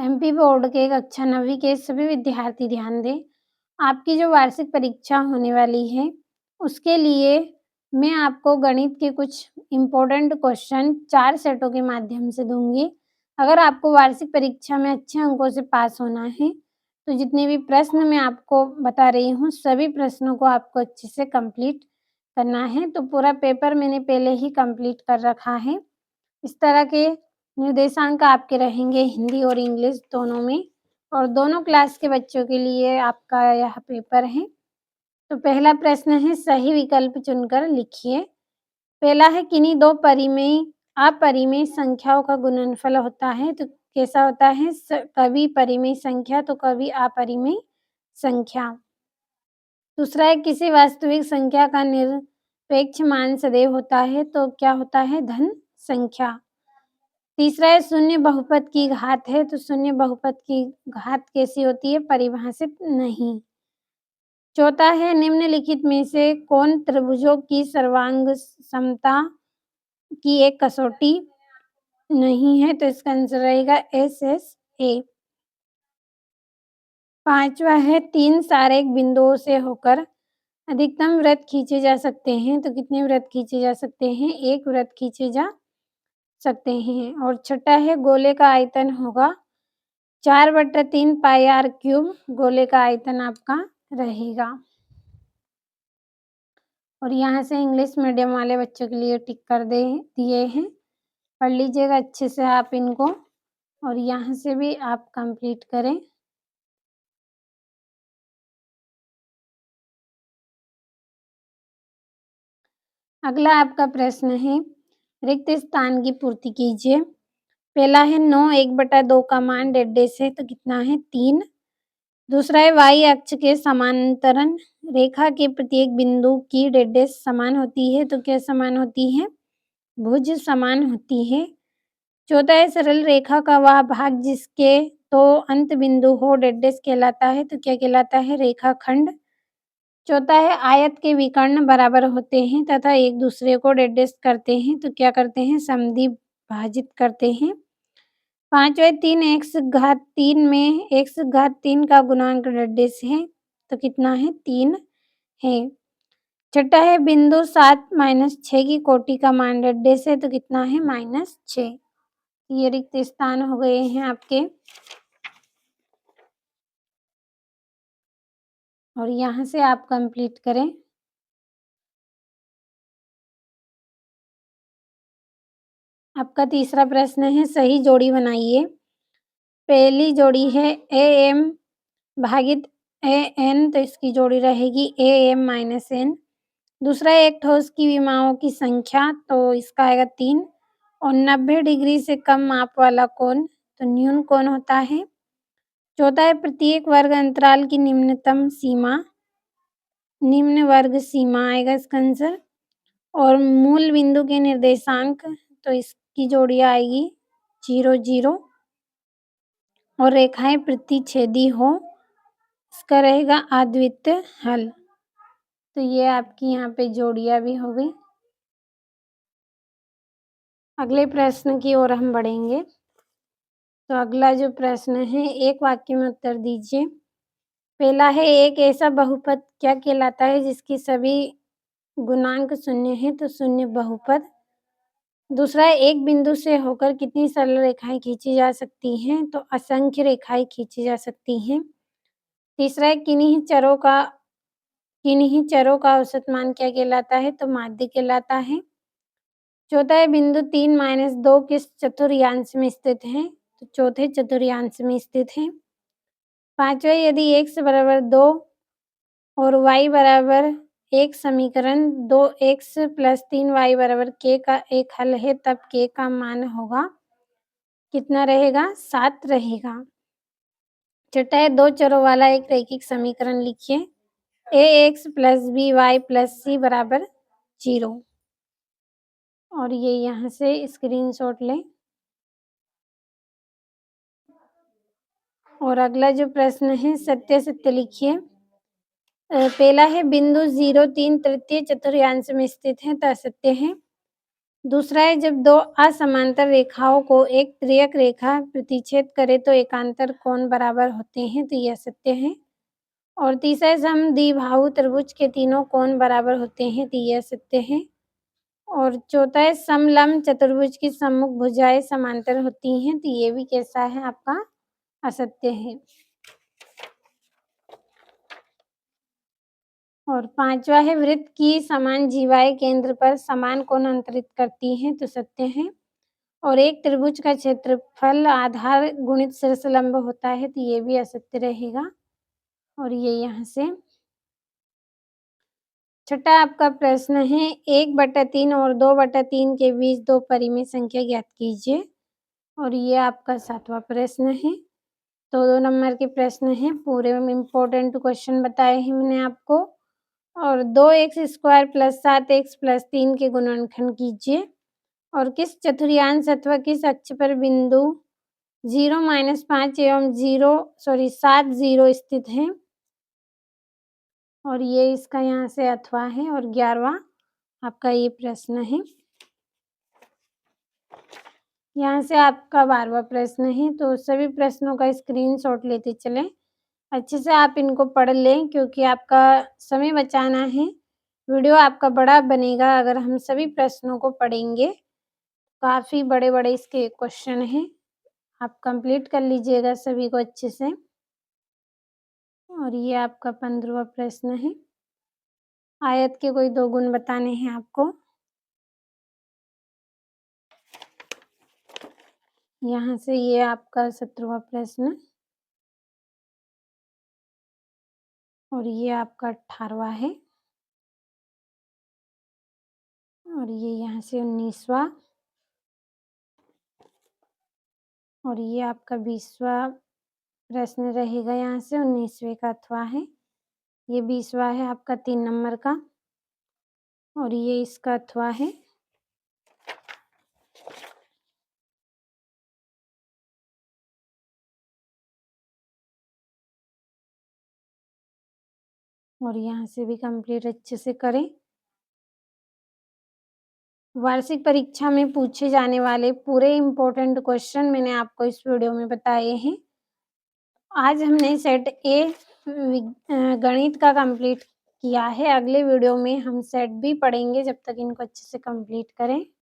MP board के कक्षा 9वीं के सभी विद्यार्थी ध्यान दें। आपकी जो वार्षिक परीक्षा होने वाली है, उसके लिए मैं आपको गणित के कुछ इम्पोर्टेंट क्वेश्चन 4 सेटों के माध्यम से दूँगी। अगर आपको वार्षिक परीक्षा में अच्छे अंकों से पास होना है, तो जितने भी प्रश्न मैं आपको बता रही हूँ, सभी प्रश्नों को आपको अच्छे से कंप्लीट करना है। तो पूरा पेपर मैंने पहले ही कंप्लीट कर रखा है। इस तरह के निर्देशांक आपके रहेंगे हिंदी और इंग्लिश दोनों में, और दोनों क्लास के बच्चों के लिए आपका यह पेपर है। तो पहला प्रश्न है, सही विकल्प चुनकर लिखिए। पहला है, किन्हीं दो परिमेय अपरिमेय संख्याओं का गुणनफल होता है। तो कैसा होता है? कभी परिमेय संख्या तो कभी अपरिमेय संख्या। दूसरा है, किसी वास्तविक संख्या का निरपेक्ष मान सदैव होता है। तो क्या होता है? धन संख्या। तीसरा है, शून्य बहुपद की घात है। तो शून्य बहुपद की घात कैसी होती है? परिभाषित नहीं। चौथा है, निम्नलिखित में से कौन त्रिभुजों की सर्वांग समता की एक कसौटी नहीं है? तो इसका आंसर रहेगा SSA। पांचवा है, 3 सारेख बिंदुओं से होकर अधिकतम वृत्त खींचे जा सकते हैं। तो कितने वृत्त खींचे जा सकते हैं? 1 वृत्त खींचे जा सकते हैं। और छठा है, गोले का आयतन होगा 4/3 πr³ गोले का आयतन आपका रहेगा। और यहाँ से इंग्लिश मीडियम वाले बच्चों के लिए टिक कर दिए हैं, पढ़ लीजिएगा अच्छे से आप इनको, और यहाँ से भी आप कंप्लीट करें। अगला आपका प्रश्न है, रिक्त स्थान की पूर्ति कीजिए। पहला है, 9 1/2 का मान डेढ़ है। तो कितना है? 3। दूसरा है, y अक्ष के समांतरण रेखा के प्रत्येक बिंदु की डेढ़ समान होती है। तो क्या समान होती है? भुज समान होती है। चौथा है, सरल रेखा का वह भाग जिसके तो अंत बिंदु हो डेढ़ कहलाता है। तो क्या कहलाता है? रेखाखंड। चौथा है, आयत के विकर्ण बराबर होते हैं तथा एक दूसरे को डेढ़ करते हैं। तो क्या करते हैं? समद्विभाजित करते हैं। पांचवा, 3x3 में x3 का गुणांक डेढ़ है। तो कितना है? 3 है। छठा है, बिंदु 7-6 की कोटि का मान डेढ़ है। तो कितना है? -6। ये रिक्त स्थान हो गए हैं आपके। और यहाँ से आप कंप्लीट करें। आपका तीसरा प्रश्न है, सही जोड़ी बनाइए। पहली जोड़ी है AM भागित AN। तो इसकी जोड़ी रहेगी AM - N। दूसरा है, एक ठोस की विमाओं की संख्या। तो इसका आएगा 3। और 90 डिग्री से कम माप वाला कोण तो न्यून कोण होता है। चौथा है, प्रत्येक वर्ग अंतराल की निम्नतम सीमा, निम्न वर्ग सीमा आएगा इसका आंसर। और मूल बिंदु के निर्देशांक तो इसकी जोड़ी आएगी 0 0। और रेखाएं प्रतिच्छेदी हो, इसका रहेगा अद्वितीय हल। तो ये आपकी यहाँ पे जोड़ियाँ भी हो गई। अगले प्रश्न की ओर हम बढ़ेंगे। तो अगला जो प्रश्न है, एक वाक्य में उत्तर दीजिए। पहला है, एक ऐसा बहुपद क्या कहलाता है जिसकी सभी गुणांक शून्य है। तो शून्य बहुपद। दूसरा है, एक बिंदु से होकर कितनी सरल रेखाएं खींची जा सकती हैं। तो असंख्य रेखाएं खींची जा सकती हैं। तीसरा है, किन्हीं चरों का औसत मान क्या कहलाता है। तो माध्य कहलाता है। चौथा है, बिंदु 3-2 किस चतुर्थांश में स्थित है। तो चौथे चतुर्थांश में स्थित है। पांचवा, यदि x बराबर 2 और y बराबर 1 समीकरण 2x + 3y बराबर k का एक हल है, तब k का मान होगा कितना रहेगा? 7 रहेगा। छठा है, 2 चरों वाला एक रैखिक समीकरण लिखिए। ax + by + c बराबर 0। और ये यहाँ से स्क्रीनशॉट लें। और अगला जो प्रश्न है, सत्य सत्य लिखिए। पहला है, बिंदु 0 3 तृतीय चतुर्थांश में स्थित है। तो असत्य है। दूसरा है जब 2 असमांतर रेखाओं को एक त्रियक रेखा प्रतिच्छेद करे तो एकांतर कोण बराबर होते हैं, तो ये असत्य है। और तीसरा है समद्विबाहु त्रिभुज के तीनों कोण बराबर होते हैं, तो ये असत्य है। और चौथा है समलंब चतुर्भुज की सम्मुख भुजाएँ समांतर होती हैं, तो ये भी कैसा है आपका असत्य है। और पाँचवा है वृत्त की समान जीवाएँ केंद्र पर समान कोण अंतरित करती हैं, तो सत्य है। और एक त्रिभुज का क्षेत्रफल आधार गुणित शीर्षलंब होता है, तो ये भी असत्य रहेगा। और ये यहाँ से छठा आपका प्रश्न है 1/3 और 2/3 के बीच 2 परिमेय संख्या ज्ञात कीजिए। और ये आपका 7वां प्रश्न है। तो 2 नंबर के प्रश्न हैं, पूरे में इम्पोर्टेंट क्वेश्चन बताए हैं मैंने आपको। और 2x² + 7x + 3 के गुणनखंड कीजिए। और किस चतुर्थांश अथवा किस अक्ष पर बिंदु 0, -5 एवं 7, 0 स्थित है। और ये इसका यहाँ से अथवा है। और 11वां आपका ये प्रश्न है। यहाँ से आपका 12वां प्रश्न है। तो सभी प्रश्नों का स्क्रीनशॉट लेते चलें। अच्छे से आप इनको पढ़ लें क्योंकि आपका समय बचाना है। वीडियो आपका बड़ा बनेगा अगर हम सभी प्रश्नों को पढ़ेंगे। काफ़ी बड़े-बड़े इसके क्वेश्चन हैं। आप कंप्लीट कर लीजिएगा सभी को अच्छे से। और ये आपका 15वां प्रश्न है। आयत के कोई 2 गुण बताने हैं आपको। यहाँ से ये आपका 17वां प्रश्न। और ये आपका 18वां है। और ये यहाँ से 19वां। और ये आपका 20वां प्रश्न रहेगा। यहाँ से 19वें का अथवा है। ये 20वां है आपका 3 नंबर का। और ये इसका अथवा है। और यहाँ से भी कंप्लीट अच्छे से करें। वार्षिक परीक्षा में पूछे जाने वाले पूरे इम्पोर्टेंट क्वेश्चन मैंने आपको इस वीडियो में बताए हैं। आज हमने सेट ए गणित का कंप्लीट किया है। अगले वीडियो में हम सेट बी पढ़ेंगे। जब तक इनको अच्छे से कंप्लीट करें।